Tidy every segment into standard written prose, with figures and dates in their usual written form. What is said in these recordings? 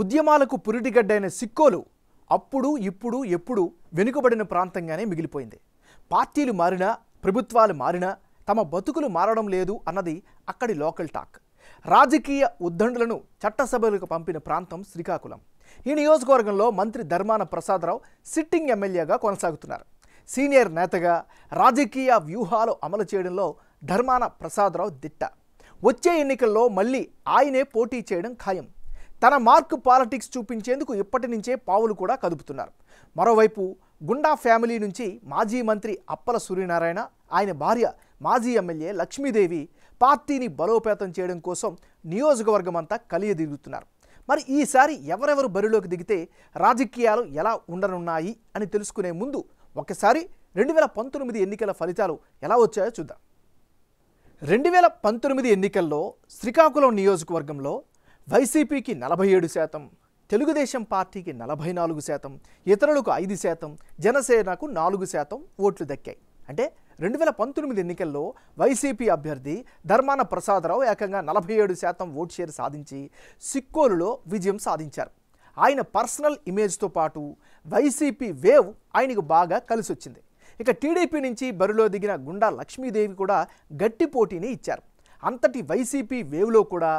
ఉద్యమాలకు పురిటిగడ్డైన సిక్కోలు అప్పుడు ఇప్పుడు ఎప్పుడు వెనుకబడిన ప్రాంతంగానే మిగిలిపోయింది. పార్టీలు మారినా ప్రభుత్వాలు మారినా తమ బతుకులు మారడం లేదు అన్నది అక్కడి లోకల్ టాక్. రాజకీయ ఉద్దండులను చట్టసభలకు పంపిన ప్రాంతం శ్రీకాకుళం. ఈ నియోజకవర్గంలో మంత్రి ధర్మాన ప్రసాదరావు సిట్టింగ్ ఎమ్మెల్యేగా కొనసాగుతున్నారు. సీనియర్ నేతగా రాజకీయ వ్యూహాలు అమలు చేయడంలో ధర్మాన ప్రసాదరావు దిట్ట. వచ్చే ఎన్నికల్లో మళ్ళీ ఆయనే పోటీ చేయడం ఖాయం. తన మార్క్ పాలిటిక్స్ చూపించేందుకు ఇప్పటి నుంచే పావులు కూడా కదుపుతున్నారు. మరోవైపు గుండా ఫ్యామిలీ నుంచి మాజీ మంత్రి అప్పల సూర్యనారాయణ, ఆయన భార్య మాజీ ఎమ్మెల్యే లక్ష్మీదేవి పార్టీని బలోపేతం చేయడం కోసం నియోజకవర్గం అంతా కలియదిరుగుతున్నారు. మరి ఈసారి ఎవరెవరు బరిలోకి దిగితే రాజకీయాలు ఎలా ఉండనున్నాయి అని తెలుసుకునే ముందు ఒకసారి 2019 ఎన్నికల ఫలితాలు ఎలా వచ్చాయో చూద్దాం. 2019 ఎన్నికల్లో శ్రీకాకుళం నియోజకవర్గంలో వైసీపీకి 47%, తెలుగుదేశం పార్టీకి 44%, ఇతరులకు 5%, జనసేనకు 4% ఓట్లు దక్కాయి. అంటే 2019 ఎన్నికల్లో వైసీపీ అభ్యర్థి ధర్మాన ప్రసాదరావు ఏకంగా 47% ఓటు షేర్ సాధించి సిక్కోలులో విజయం సాధించారు. ఆయన పర్సనల్ ఇమేజ్తో పాటు వైసీపీ వేవ్ ఆయనకు బాగా కలిసి వచ్చింది. ఇక టీడీపీ నుంచి బరిలో దిగిన గుండా లక్ష్మీదేవి కూడా గట్టి పోటీని ఇచ్చారు. అంతటి వైసీపీ వేవ్లో కూడా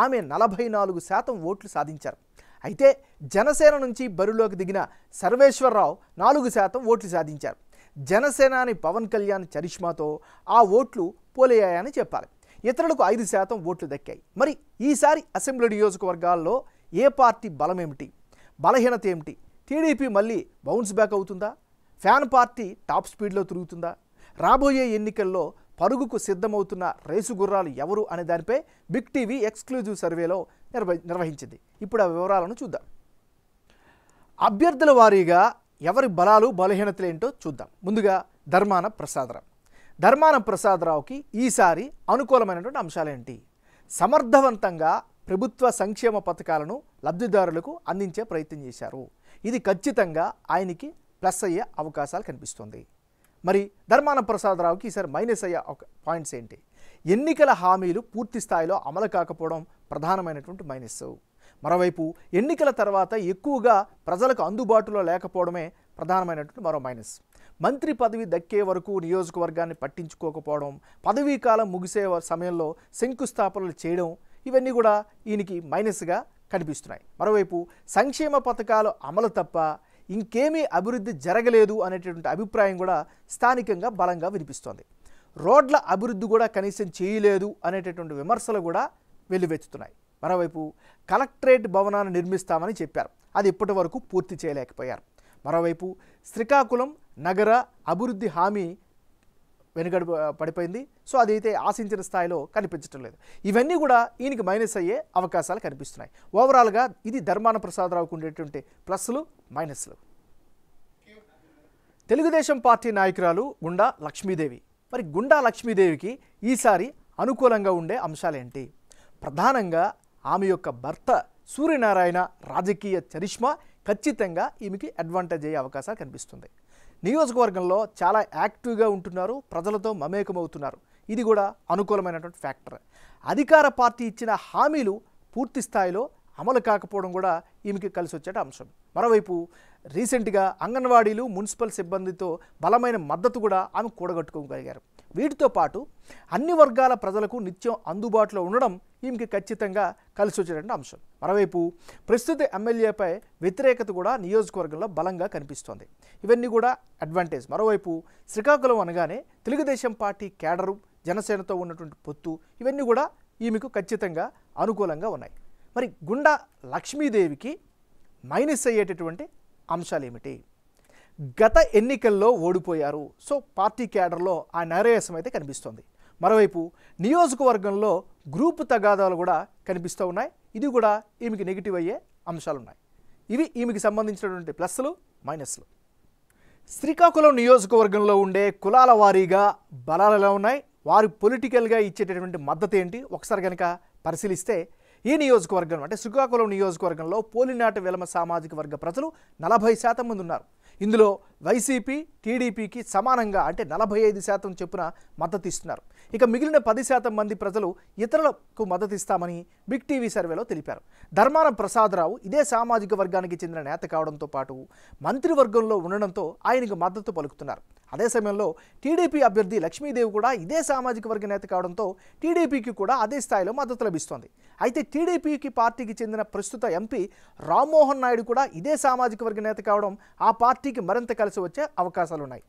ఆమె 44% ఓట్లు సాధించారు. అయితే జనసేన నుంచి బరిలోకి దిగిన సర్వేశ్వరరావు 4% ఓట్లు సాధించారు. జనసేనాని పవన్ కళ్యాణ్ చరిష్మాతో ఆ ఓట్లు పోలయ్యాయని చెప్పాలి. ఇతరులకు 5% ఓట్లు దక్కాయి. మరి ఈసారి అసెంబ్లీ నియోజకవర్గాల్లో ఏ పార్టీ బలమేమిటి, బలహీనత ఏమిటి? టీడీపీ మళ్ళీ బౌన్స్ బ్యాక్ అవుతుందా? ఫ్యాన్ పార్టీ టాప్ స్పీడ్లో తిరుగుతుందా? రాబోయే ఎన్నికల్లో పరుగుకు సిద్ధమవుతున్న రేసు గుర్రాలు ఎవరు అనే దానిపై బిగ్ టీవీ ఎక్స్క్లూజివ్ సర్వేలో నిర్వహించింది. ఇప్పుడు ఆ వివరాలను చూద్దాం. అభ్యర్థుల వారీగా ఎవరి బలాలు బలహీనతలు ఏంటో చూద్దాం. ముందుగా ధర్మాన ప్రసాదరావు. ధర్మాన ప్రసాదరావుకి ఈసారి అనుకూలమైనటువంటి అంశాలేంటి? సమర్థవంతంగా ప్రభుత్వ సంక్షేమ పథకాలను లబ్ధిదారులకు అందించే ప్రయత్నం చేశారు. ఇది ఖచ్చితంగా ఆయనకి ప్లస్ అయ్యే అవకాశాలు కనిపిస్తుంది. మరి ధర్మాన ప్రసాదరావుకి ఈసారి మైనస్ అయ్యే పాయింట్స్ ఏంటి? ఎన్నికల హామీలు పూర్తి స్థాయిలో అమలు కాకపోవడం ప్రధానమైనటువంటి మైనస్. మరోవైపు ఎన్నికల తర్వాత ఎక్కువగా ప్రజలకు అందుబాటులో లేకపోవడమే ప్రధానమైనటువంటి మరో మైనస్. మంత్రి పదవి దక్కే వరకు నియోజకవర్గాన్ని పట్టించుకోకపోవడం, పదవీ కాలం ముగిసే సమయంలో శంకుస్థాపనలు చేయడం, ఇవన్నీ కూడా ఈయనకి మైనస్గా కనిపిస్తున్నాయి. మరోవైపు సంక్షేమ పథకాలు అమలు తప్ప ఇంకేమీ అభివృద్ధి జరగలేదు అనేటటువంటి అభిప్రాయం కూడా స్థానికంగా బలంగా వినిపిస్తోంది. రోడ్ల అభివృద్ధి కూడా కనీసం చేయలేదు అనేటటువంటి విమర్శలు కూడా వెల్లువెత్తుతున్నాయి. మరోవైపు కలెక్టరేట్ భవనాన్ని నిర్మిస్తామని చెప్పారు, అది ఇప్పటి వరకు పూర్తి చేయలేకపోయారు. మరోవైపు శ్రీకాకుళం నగర అభివృద్ధి హామీ వెనుకడు పడిపోయింది. సో అదైతే ఆశించిన స్థాయిలో కనిపించడం లేదు. ఇవన్నీ కూడా ఈయనకి మైనస్ అయ్యే అవకాశాలు కనిపిస్తున్నాయి. ఓవరాల్గా ఇది ధర్మాన ప్రసాదరావుకు ఉండేటువంటి ప్లస్లు మైనస్లు. తెలుగుదేశం పార్టీ నాయకురాలు గుండా లక్ష్మీదేవి. మరి గుండా లక్ష్మీదేవికి ఈసారి అనుకూలంగా ఉండే అంశాలేంటి? ప్రధానంగా ఆమె యొక్క భర్త సూర్యనారాయణ రాజకీయ చరిష్మా ఖచ్చితంగా ఈమెకి అడ్వాంటేజ్ అయ్యే అవకాశాలు కనిపిస్తుంది. నియోజకవర్గంలో చాలా యాక్టివ్గా ఉంటున్నారు, ప్రజలతో మమేకమవుతున్నారు. ఇది కూడా అనుకూలమైనటువంటి ఫ్యాక్టర్. అధికార పార్టీ ఇచ్చిన హామీలు పూర్తి స్థాయిలో అమలు కాకపోవడం కూడా ఈమెకి కలిసి వచ్చే అంశం. మరోవైపు రీసెంట్గా అంగన్వాడీలు మున్సిపల్ సిబ్బందితో బలమైన మద్దతు కూడా ఆమె కూడగట్టుకోగలిగారు. వీటితో పాటు అన్ని వర్గాల ప్రజలకు నిత్యం అందుబాటులో ఉండడం ఈమెకి ఖచ్చితంగా కలిసి వచ్చేటువంటి అంశం. మరోవైపు ప్రస్తుత ఎమ్మెల్యేపై వ్యతిరేకత కూడా నియోజకవర్గంలో బలంగా కనిపిస్తోంది. ఇవన్నీ కూడా అడ్వాంటేజ్. మరోవైపు శ్రీకాకుళం అనగానే తెలుగుదేశం పార్టీ కేడరు, జనసేనతో ఉన్నటువంటి పొత్తు, ఇవన్నీ కూడా ఈమెకు ఖచ్చితంగా అనుకూలంగా ఉన్నాయి. మరి గుండా లక్ష్మీదేవికి మైనస్ అయ్యేటటువంటి అంశాలు ఏమిటి? గత ఎన్నికల్లో ఓడిపోయారు. సో పార్టీ కేడర్లో ఆ నైరాశ్యం అయితే కనిపిస్తోంది. మరోవైపు నియోజకవర్గంలో గ్రూపు తగాదాలు కూడా కనిపిస్తూ ఉన్నాయి. ఇది కూడా ఈమెకి నెగిటివ్ అయ్యే అంశాలు ఉన్నాయి. ఇవి ఈమెకి సంబంధించినటువంటి ప్లస్లు మైనస్లు. శ్రీకాకుళం నియోజకవర్గంలో ఉండే కులాల వారీగా బలాలు ఎలా ఉన్నాయి, వారి పొలిటికల్గా ఇచ్చేటటువంటి మద్దతు ఏంటి ఒకసారి కనుక పరిశీలిస్తే, ఈ నియోజకవర్గం అంటే శ్రీకాకుళం నియోజకవర్గంలో పోలినాటి వెలమ సామాజిక వర్గ ప్రజలు 40% మంది ఉన్నారు. ఇందులో వైసీపీ టీడీపీకి సమానంగా అంటే 45% చొప్పున మద్దతు ఇస్తున్నారు. ఇక మిగిలిన 10% మంది ప్రజలు ఇతరులకు మద్దతు ఇస్తామని బిగ్ టీవీ సర్వేలో తెలిపారు. ధర్మాన ప్రసాదరావు ఇదే సామాజిక వర్గానికి చెందిన నేత కావడంతో పాటు మంత్రివర్గంలో ఉండడంతో ఆయనకు మద్దతు పలుకుతున్నారు. అదే సమయంలో టీడీపీ అభ్యర్థి లక్ష్మీదేవి కూడా ఇదే సామాజిక వర్గ నేత కావడంతో టీడీపీకి కూడా అదే స్థాయిలో మద్దతు లభిస్తోంది. అయితే టీడీపీకి పార్టీకి చెందిన ప్రస్తుత ఎంపీ రామ్మోహన్ నాయుడు కూడా ఇదే సామాజిక వర్గ నేత కావడం ఆ పార్టీకి మరింత కలిసి వచ్చే అవకాశాలున్నాయి.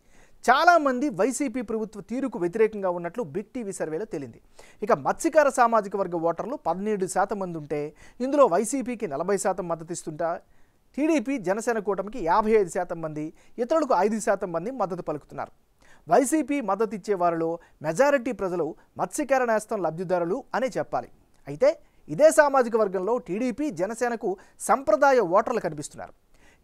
చాలామంది వైసీపీ ప్రభుత్వ తీరుకు వ్యతిరేకంగా ఉన్నట్లు బిగ్ టీవీ సర్వేలో తేలింది. ఇక మత్స్యకార సామాజిక వర్గ ఓటర్లు 17% మంది ఉంటే ఇందులో వైసీపీకి 40% మద్దతిస్తుంటా టీడీపీ జనసేన కూటమికి 55% మంది, ఇతరులకు 5% మంది మద్దతు పలుకుతున్నారు. వైసీపీ మద్దతు ఇచ్చే వారిలో మెజారిటీ ప్రజలు మత్స్యకార నేస్తం లబ్ధిదారులు అనే చెప్పాలి. అయితే ఇదే సామాజిక వర్గంలో టీడీపీ జనసేనకు సంప్రదాయ ఓటర్లు కనిపిస్తున్నారు.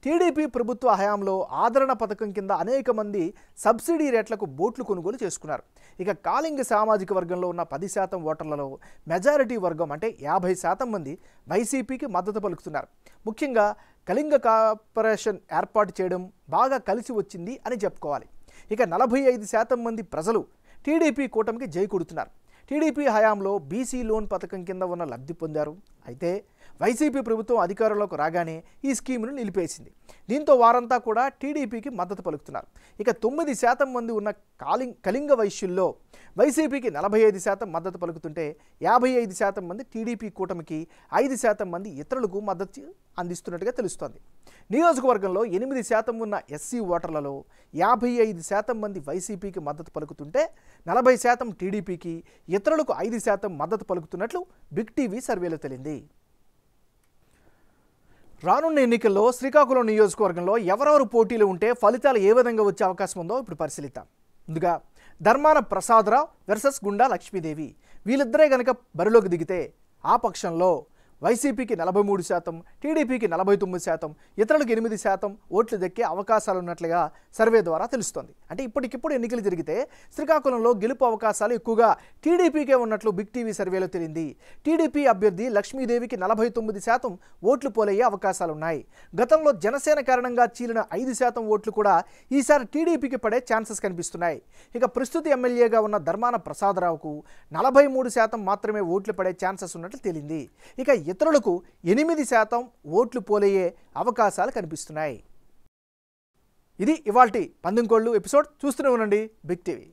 టీడీపీ ప్రభుత్వ హయాంలో ఆదరణ పథకం కింద అనేక మంది సబ్సిడీ రేట్లకు బోట్లు కొనుగోలు చేసుకున్నారు. ఇక కాలింగ సామాజిక వర్గంలో ఉన్న 10% ఓటర్లలో మెజారిటీ వర్గం అంటే 50% మంది వైసీపీకి మద్దతు పలుకుతున్నారు. ముఖ్యంగా కళింగ కార్పొరేషన్ ఏర్పాటు చేయడం బాగా కలిసి వచ్చింది అని చెప్పుకోవాలి. ఇక 45% మంది ప్రజలు టీడీపీ కూటమికి జై కొడుతున్నారు. టీడీపీ హయాంలో బీసీ లోన్ పథకం కింద ఉన్న లబ్ధి పొందారు. అయితే వైసీపీ ప్రభుత్వం అధికారంలోకి రాగానే ఈ స్కీమును నిలిపేసింది. దీంతో వారంతా కూడా టీడీపీకి మద్దతు పలుకుతున్నారు. ఇక 9% మంది ఉన్న కళింగ వైశ్యుల్లో వైసీపీకి 45% మద్దతు పలుకుతుంటే 55% మంది టీడీపీ కూటమికి, 5% మంది ఇతరులకు మద్దతు అందిస్తున్నట్టుగా తెలుస్తోంది. నియోజకవర్గంలో 8% ఉన్న ఎస్సీ ఓటర్లలో 55% మంది వైసీపీకి మద్దతు పలుకుతుంటే 40% టీడీపీకి, ఇతరులకు 5% మద్దతు పలుకుతున్నట్లు బిగ్ టీవీ సర్వేలో తేలింది. రానున్న ఎన్నికల్లో శ్రీకాకుళం నియోజకవర్గంలో ఎవరెవరు పోటీలు ఉంటే ఫలితాలు ఏ విధంగా వచ్చే అవకాశం ఉందో ఇప్పుడు పరిశీలిద్దాం. ముందుగా ధర్మాన ప్రసాదరావు వర్సెస్ గుండా లక్ష్మీదేవి. వీళ్ళిద్దరే కనుక బరిలోకి దిగితే ఆ పక్షంలో వైసీపీకి 43%, టీడీపీకి 49%, ఇతరులకు 8% ఓట్లు దక్కే అవకాశాలు ఉన్నట్లుగా సర్వే ద్వారా తెలుస్తోంది. అంటే ఇప్పటికిప్పుడు ఎన్నికలు జరిగితే శ్రీకాకుళంలో గెలుపు అవకాశాలు ఎక్కువగా టీడీపీకే ఉన్నట్లు బిగ్ టీవీ సర్వేలో తేలింది. టీడీపీ అభ్యర్థి లక్ష్మీదేవికి 49% ఓట్లు పోలయ్యే అవకాశాలున్నాయి. గతంలో జనసేన కారణంగా చీలిన 5% ఓట్లు కూడా ఈసారి టీడీపీకి పడే ఛాన్సెస్ కనిపిస్తున్నాయి. ఇక ప్రస్తుత ఎమ్మెల్యేగా ఉన్న ధర్మాన ప్రసాదరావుకు 43% మాత్రమే ఓట్లు పడే ఛాన్సెస్ ఉన్నట్లు తేలింది. ఇక ఇతరులకు 8% ఓట్లు పోలయ్యే అవకాశాలు కనిపిస్తున్నాయి. ఇది ఇవాల్టి పందెంకోళ్ళు ఎపిసోడ్. చూస్తూనే ఉండండి బిగ్ టీవీ.